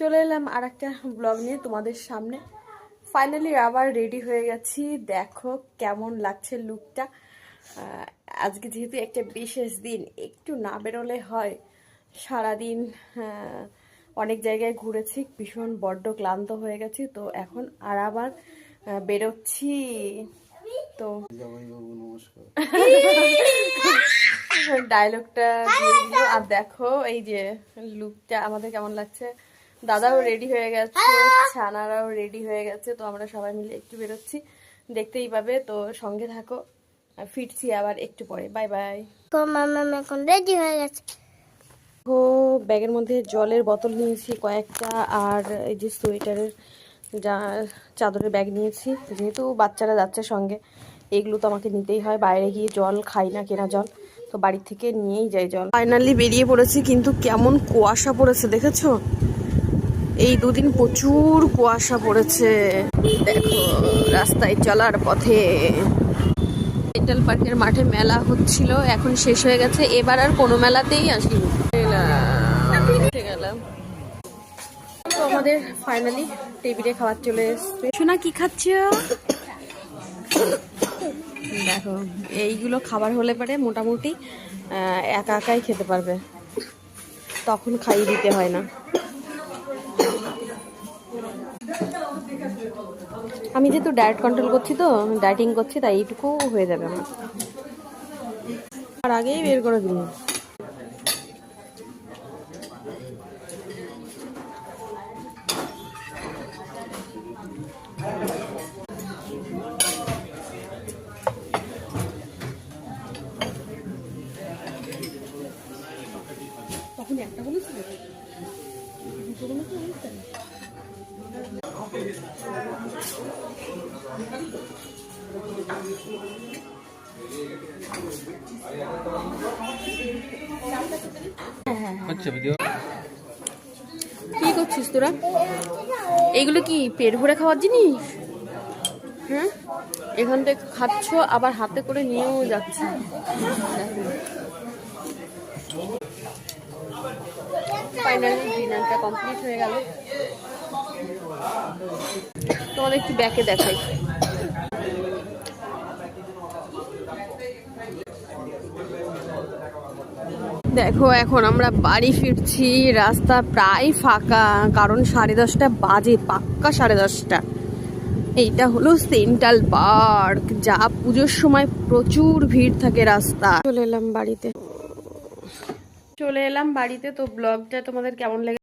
চলে এলাম আর একটা ব্লগ নিয়ে তোমাদের সামনে। ফাইনালি আবার রেডি হয়ে গেছি, দেখো কেমন লাগছে লুকটা। আজকে যেহেতু একটা বিশেষ দিন, একটু না বেরোলে হয়। সারাদিন অনেক জায়গায় ঘুরেছি, ভীষণ বড্ড ক্লান্ত হয়ে গেছি, তো এখন আর আবার বেরোচ্ছি। তো ডায়লগটা দিয়ে দিল। আর দেখো এই যে লুকটা আমাদের কেমন লাগছে। দাদাও রেডি হয়ে গেছে, ছানারাও রেডি হয়ে গেছে, তো আমরা সবাই মিলে একটু বেরোচ্ছি, দেখতেই পাবে। তো সঙ্গে থাকো, ফিরছি আবার একটু পরে। Bye bye. তো মামা এখন রেডি হয়ে গেছে। ও ব্যাগের মধ্যে জলের বোতল নিয়েছি কয়েকটা, আর এই যে সোয়েটারের চাদরের ব্যাগ নিয়েছি, যেহেতু বাচ্চারা যাচ্ছে সঙ্গে, এগুলো তো আমাকে নিতেই হয়। বাইরে গিয়ে জল খাই না, কেনা জল, তো বাড়ি থেকে নিয়েই যাই জল। ফাইনালি বেরিয়ে পড়েছি, কিন্তু কেমন কুয়াশা পড়েছে দেখেছো? এই দুদিন প্রচুর কুয়াশা পড়েছে। দেখো রাস্তায় চলার পথে সেন্ট্রাল পার্কের মাঠে মেলা হচ্ছিল, এখন শেষ হয়ে গেছে। এবার আর কোনো মেলাতেই আসিনি। গেলাম তো আমাদের ফাইনালি টেবিলে খাবার চলে এসছে। সোনা কি খাচ্ছ? দেখো এইগুলো খাবার হলে পরে মোটামুটি একা একাই খেতে পারবে, তখন খাইয়ে দিতে হয় না। আমি যেহেতু ডায়েট কন্ট্রোল করছি, তো ডায়েটিং করছি, তাই এইটুকু হয়ে যাবে আমার। আর আগেই বের করে দিন। তখন একটা বলেছিল, দুটো বলেছিল। কি করছিস তোরা? এইগুলো কি পেট ভরে খাওয়ার জিনিস? হ্যাঁ, এখান থেকে খাচ্ছ, আবার হাতে করে নিয়েও যাচ্ছে। ফাইনালি ডিনারটা কমপ্লিট হয়ে গেল। তোমাদের একটু ব্যাকে দেখাই। দেখো এখন আমরা বাড়ি ফিরছি, রাস্তা প্রায় ফাঁকা, কারণ 10:30 বাজে, পাক্কা 10:30। এইটা হলো সেন্ট্রাল পার্ক, যা পুজোর সময় প্রচুর ভিড় থাকে রাস্তা। চলে এলাম বাড়িতে। তো ব্লগটা তোমাদের কেমন লেগেছে